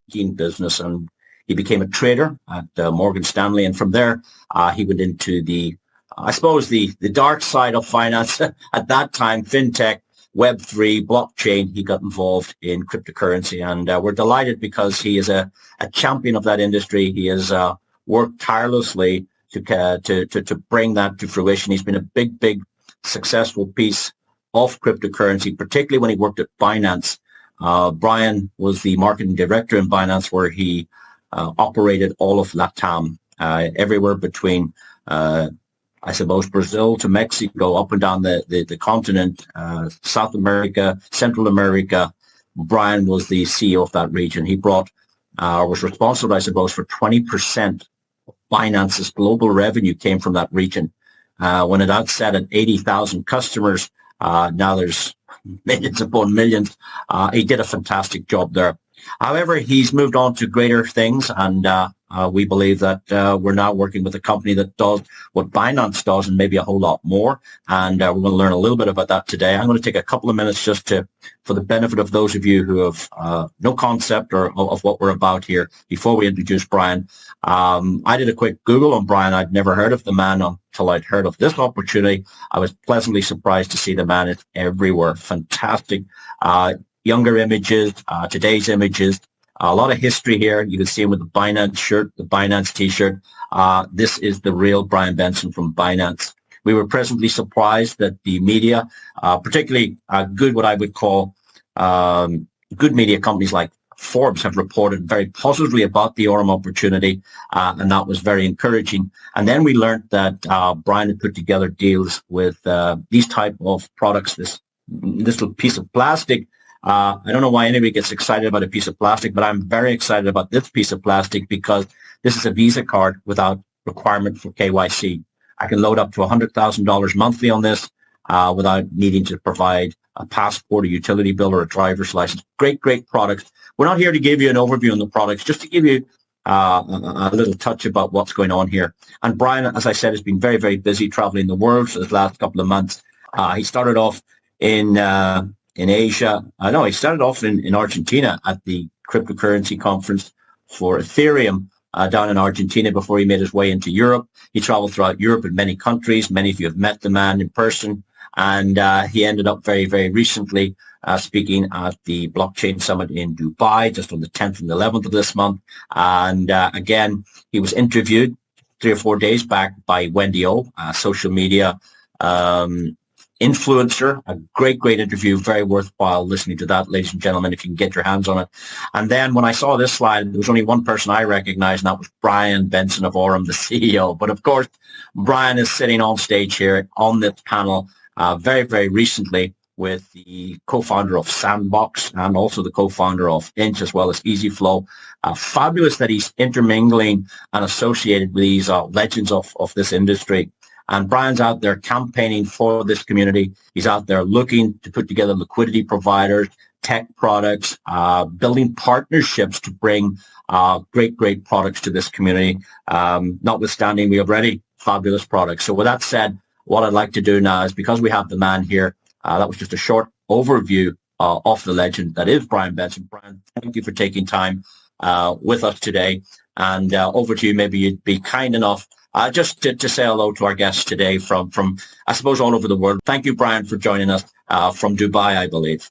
banking business, and he became a trader at Morgan Stanley. And from there, he went into the dark side of finance at that time, fintech, Web3, blockchain. He got involved in cryptocurrency, and we're delighted because he is a champion of that industry. He has worked tirelessly to bring that to fruition. He's been a big successful piece of cryptocurrency, particularly when he worked at Binance. Brian was the marketing director in Binance, where he operated all of LATAM, everywhere between, I suppose, Brazil to Mexico, up and down the continent, South America, Central America. Brian was the CEO of that region. He was responsible, I suppose, for 20% of Binance's global revenue came from that region. When it outset at 80,000 customers, now there's millions upon millions. He did a fantastic job there. However, he's moved on to greater things, and we believe that we're now working with a company that does what Binance does and maybe a whole lot more. And we're going to learn a little bit about that today. I'm going to take a couple of minutes just for the benefit of those of you who have no concept of what we're about here before we introduce Brian. I did a quick Google on Brian. I'd never heard of the man until I'd heard of this opportunity. I was pleasantly surprised to see the man is everywhere. Fantastic. Younger images, today's images, a lot of history here. You can see him with the Binance shirt, the Binance t-shirt. This is the real Brian Benson from Binance. We were pleasantly surprised that the media, particularly good, what I would call good media companies like Forbes, have reported very positively about the Aurum opportunity, and that was very encouraging. And then we learned that Brian had put together deals with these type of products, this little piece of plastic. I don't know why anybody gets excited about a piece of plastic, but I'm very excited about this piece of plastic because this is a Visa card without requirement for KYC. I can load up to $100,000 monthly on this without needing to provide a passport, a utility bill, or a driver's license. Great products. We're not here to give you an overview on the products, just to give you a little touch about what's going on here. And Brian, as I said, has been very busy traveling the world for the last couple of months. He started off in Asia. No, he started off in Argentina at the cryptocurrency conference for Ethereum down in Argentina before he made his way into Europe. He traveled throughout Europe in many countries. Many of you have met the man in person. And he ended up very recently speaking at the Blockchain Summit in Dubai, just on the 10th and 11th of this month. And again, he was interviewed 3 or 4 days back by Wendy O, social media influencer. A great interview, very worthwhile listening to that, ladies and gentlemen, if you can get your hands on it. And then when I saw this slide, there was only one person I recognized, and that was Brian Benson of Aurum, the CEO. But of course, Brian is sitting on stage here on this panel very recently with the co-founder of Sandbox and also the co-founder of Inch, as well as EasyFlow. Fabulous that he's intermingling and associated with these legends of this industry. And Brian's out there campaigning for this community. He's out there looking to put together liquidity providers, tech products, building partnerships to bring great products to this community. Notwithstanding, we have already fabulous products. So with that said, what I'd like to do now is, because we have the man here, that was just a short overview of the legend that is Brian Benson. Brian, thank you for taking time with us today. And over to you. Maybe you'd be kind enough just to say hello to our guests today from I suppose all over the world. Thank you, Brian, for joining us from Dubai, I believe.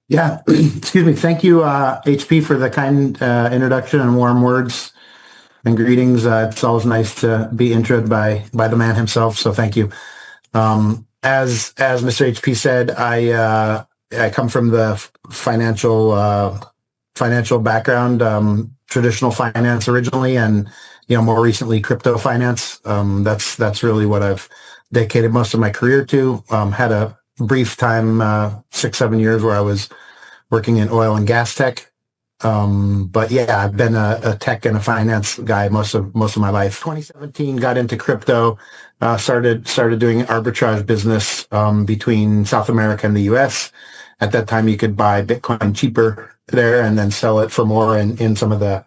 Yeah, excuse me. Thank you, HP, for the kind introduction and warm words and greetings. It's always nice to be introed by the man himself. So thank you. As Mr. HP said, I come from the financial background, traditional finance originally, and more recently crypto finance. That's really what I've dedicated most of my career to. Had a brief time, 6-7 years, where I was working in oil and gas tech. But yeah, I've been a tech and a finance guy most of my life. 2017, got into crypto, started doing arbitrage business between South America and the U.S. At that time, you could buy Bitcoin cheaper there and then sell it for more in some of the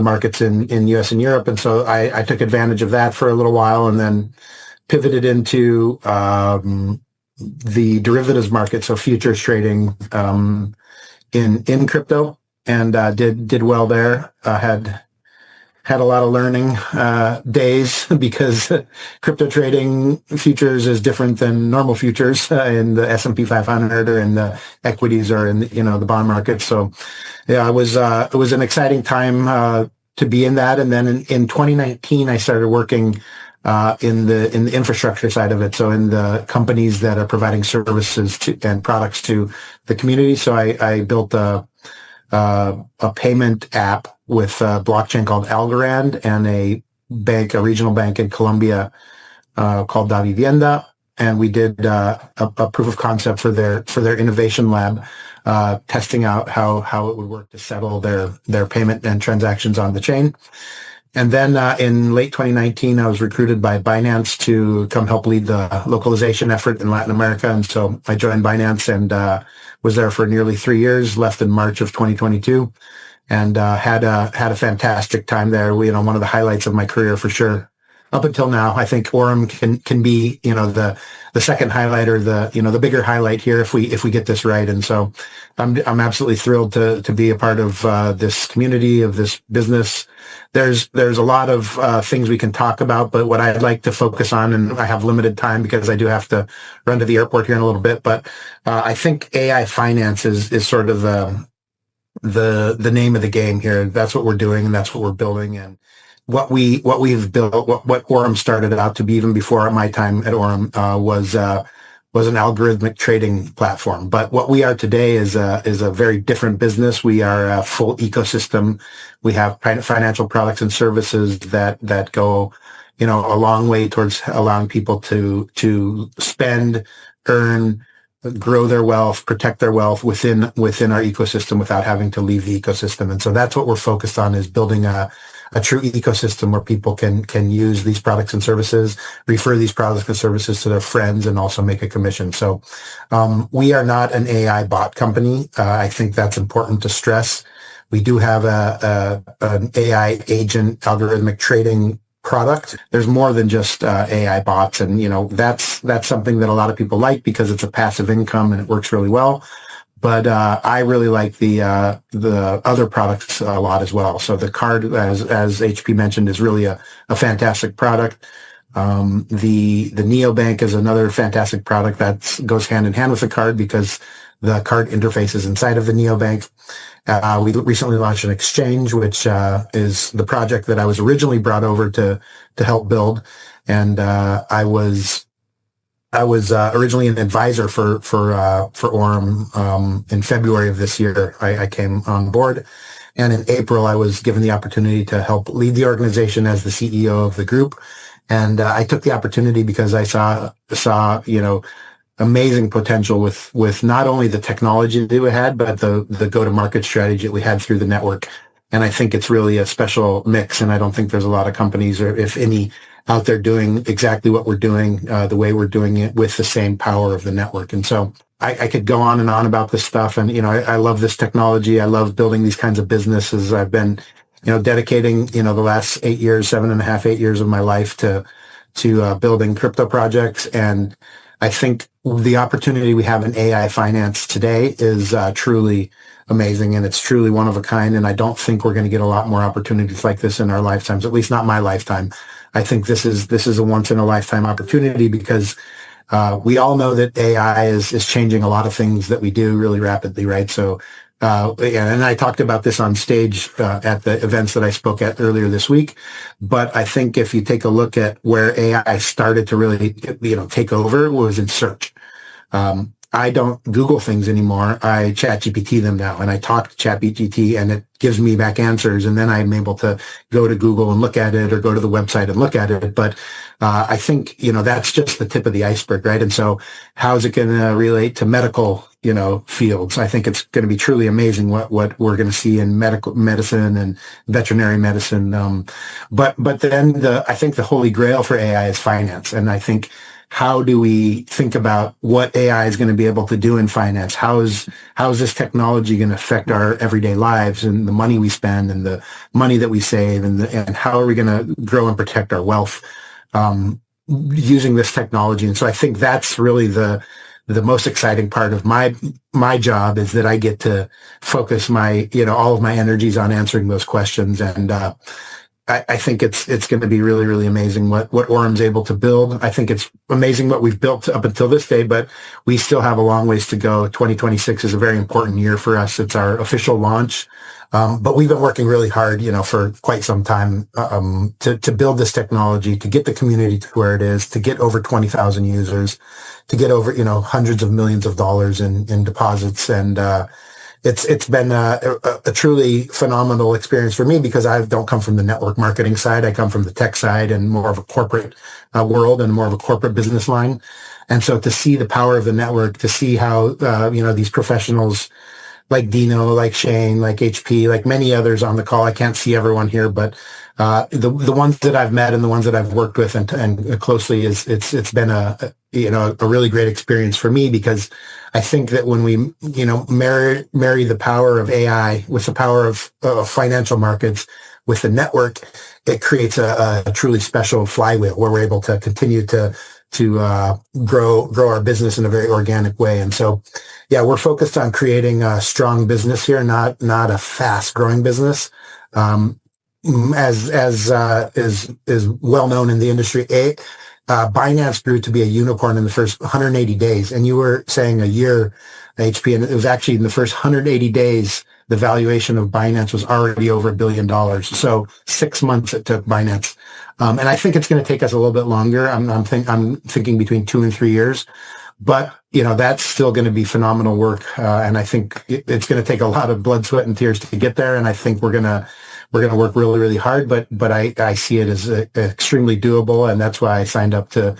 markets in U.S. and Europe. And so I took advantage of that for a little while, and then pivoted into the derivatives market, so futures trading in crypto. and did well there. Had a lot of learning days because crypto trading futures is different than normal futures in the S&P 500 or in the equities or in the bond market. So yeah, it was an exciting time to be in that. And then in 2019, I started working in the infrastructure side of it. So in the companies that are providing services and products to the community. So I built a payment app with a blockchain called Algorand and a regional bank in Colombia called Da Vivienda. And we did a proof of concept for their innovation lab, testing out how it would work to settle their payment and transactions on the chain. And then in late 2019, I was recruited by Binance to come help lead the localization effort in Latin America. And so I joined Binance and was there for nearly 3 years, left in March of 2022, and had a fantastic time there. One of the highlights of my career for sure. Up until now, I think Aurum can be, the second highlight or the bigger highlight here if we get this right. And so I'm absolutely thrilled to be a part of this community, of this business. There's a lot of things we can talk about, but what I'd like to focus on, and I have limited time because I do have to run to the airport here in a little bit, but I think AI finance is sort of the name of the game here. That's what we're doing, and that's what we're building. And what we've built, what Aurum started out to be even before my time at Aurum was an algorithmic trading platform. But what we are today is a very different business. We are a full ecosystem. We have financial products and services that go, a long way towards allowing people to spend, earn, grow their wealth, protect their wealth within our ecosystem without having to leave the ecosystem. And so that's what we're focused on, is building a true ecosystem where people can use these products and services, refer these products and services to their friends, and also make a commission. So we are not an AI bot company. I think that's important to stress. We do have an AI agent algorithmic trading product. There's more than just AI bots, and that's something that a lot of people like because it's a passive income and it works really well. But I really like the other products a lot as well. So the card, as HP mentioned, is really a fantastic product. The Neobank is another fantastic product that goes hand in hand with the card because the card interface is inside of the Neobank. We recently launched an exchange, which is the project that I was originally brought over to help build, and I was originally an advisor for Aurum in February of this year. I came on board, and in April I was given the opportunity to help lead the organization as the CEO of the group. And I took the opportunity because I saw amazing potential with not only the technology that we had, but the go-to-market strategy that we had through the network. And I think it's really a special mix, and I don't think there's a lot of companies, or if any, out there doing exactly what we're doing, the way we're doing it, with the same power of the network. And so I could go on and on about this stuff. And, I love this technology. I love building these kinds of businesses. I've been, dedicating, the last 8 years, 7.5, 8 years of my life to building crypto projects. And I think the opportunity we have in AI finance today is truly amazing, and it's truly one of a kind. And I don't think we're going to get a lot more opportunities like this in our lifetimes, at least not my lifetime. I think this is a once in a lifetime opportunity because we all know that AI is changing a lot of things that we do really rapidly, right? So, and I talked about this on stage at the events that I spoke at earlier this week. But I think if you take a look at where AI started to really, take over, was in search. I don't Google things anymore. I ChatGPT them now, and I talk to ChatGPT, and it gives me back answers, and then I'm able to go to Google and look at it, or go to the website and look at it. But I think that's just the tip of the iceberg, right? And so, how is it going to relate to medical, fields? I think it's going to be truly amazing what we're going to see in medical medicine and veterinary medicine. But then I think the holy grail for AI is finance, and I think, how do we think about what AI is going to be able to do in finance? How is this technology going to affect our everyday lives and the money we spend and the money that we save, and how are we going to grow and protect our wealth using this technology? And so I think that's really the the most exciting part of my job is that I get to focus my, all of my energies on answering those questions. And I think it's going to be really, really amazing what Aurum's able to build. I think it's amazing what we've built up until this day, but we still have a long ways to go. 2026 is a very important year for us. It's our official launch. But we've been working really hard, for quite some time, to build this technology, to get the community to where it is, to get over 20,000 users, to get over, hundreds of millions of dollars in deposits. And, it's been a truly phenomenal experience for me because I don't come from the network marketing side. I come from the tech side and more of a corporate world and more of a corporate business line. And so to see the power of the network, to see how, these professionals like Dino, like Shane, like HP, like many others on the call. I can't see everyone here, but the ones that I've met and the ones that I've worked with and closely it's been a really great experience for me because I think that when we marry the power of AI with the power of financial markets with the network, it creates a truly special flywheel where we're able to continue to grow our business in a very organic way. And so, yeah, we're focused on creating a strong business here, not a fast growing business. As is well known in the industry, Binance grew to be a unicorn in the first 180 days. And you were saying a year, HP, and it was actually in the first 180 days, the valuation of Binance was already over $1 billion. So 6 months it took Binance. And I think it's going to take us a little bit longer. I'm thinking between 2 and 3 years, but that's still going to be phenomenal work. And I think it's going to take a lot of blood, sweat, and tears to get there. And I think we're going to work really, really hard, but I see it as extremely doable. And that's why I signed up to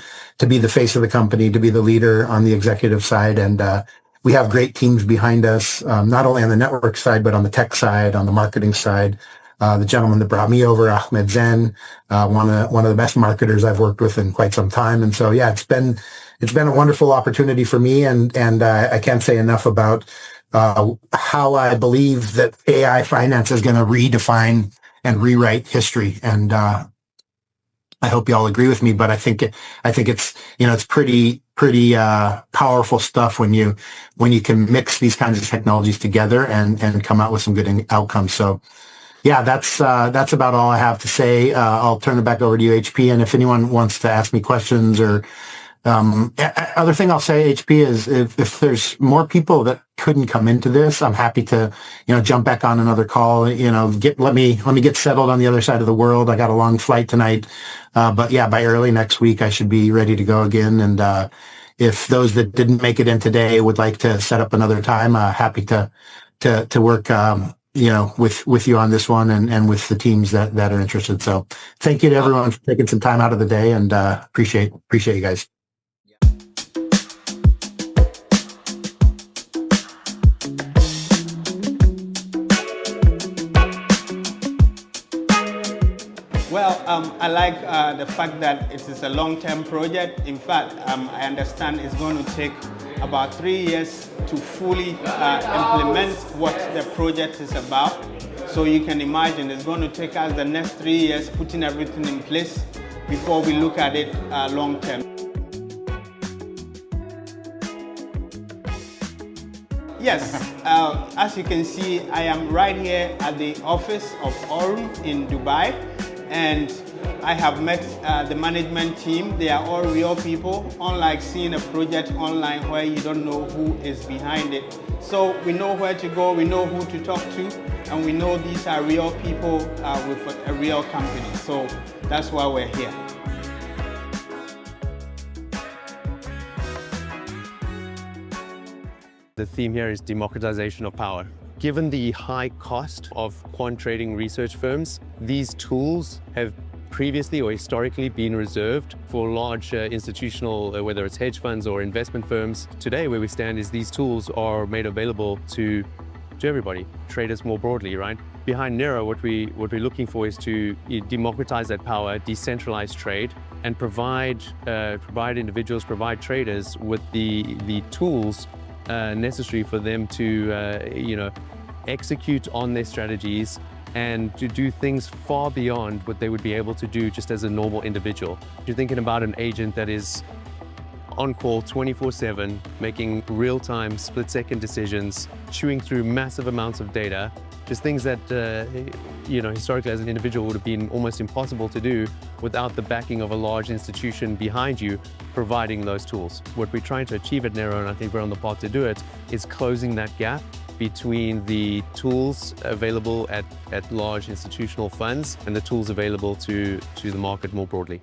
be the face of the company, to be the leader on the executive side. And, we have great teams behind us, not only on the network side, but on the tech side, on the marketing side. The gentleman that brought me over, Ahmed Zen, one of the best marketers I've worked with in quite some time. And so, yeah, it's been a wonderful opportunity for me. And I can't say enough about how I believe that AI finance is going to redefine and rewrite history. And I hope you all agree with me, but I think it's it's pretty powerful stuff when you can mix these kinds of technologies together and come out with some good outcomes. So yeah, that's about all I have to say. I'll turn it back over to you, HP. And if anyone wants to ask me questions or other thing I'll say, HP, is if there's more people that couldn't come into this, I'm happy to, jump back on another call, let me get settled on the other side of the world. I got a long flight tonight. But yeah, by early next week, I should be ready to go again. And, if those that didn't make it in today would like to set up another time, happy to work, with you on this one and with the teams that are interested. So thank you to everyone for taking some time out of the day, and, appreciate you guys. Well, I like the fact that it is a long-term project. In fact, I understand it's going to take about 3 years to fully implement what the project is about. So you can imagine it's going to take us the next 3 years putting everything in place before we look at it long-term. Yes, as you can see, I am right here at the office of Aurum in Dubai. And I have met the management team. They are all real people, unlike seeing a project online where you don't know who is behind it. So we know where to go, we know who to talk to, and we know these are real people with a real company. So that's why we're here. The theme here is democratization of power. Given the high cost of quant trading research firms, these tools have previously or historically been reserved for large institutional, whether it's hedge funds or investment firms. Today, where we stand is these tools are made available to everybody, traders more broadly, right? Behind Nero, what we're looking for is to democratize that power, decentralize trade, and provide individuals, provide traders with the tools necessary for them to execute on their strategies and to do things far beyond what they would be able to do just as a normal individual. You're thinking about an agent that is on call 24/7, making real-time split-second decisions, chewing through massive amounts of data, just things that historically as an individual would have been almost impossible to do without the backing of a large institution behind you providing those tools. What we're trying to achieve at Nero, and I think we're on the path to do it, is closing that gap between the tools available at large institutional funds and the tools available to the market more broadly.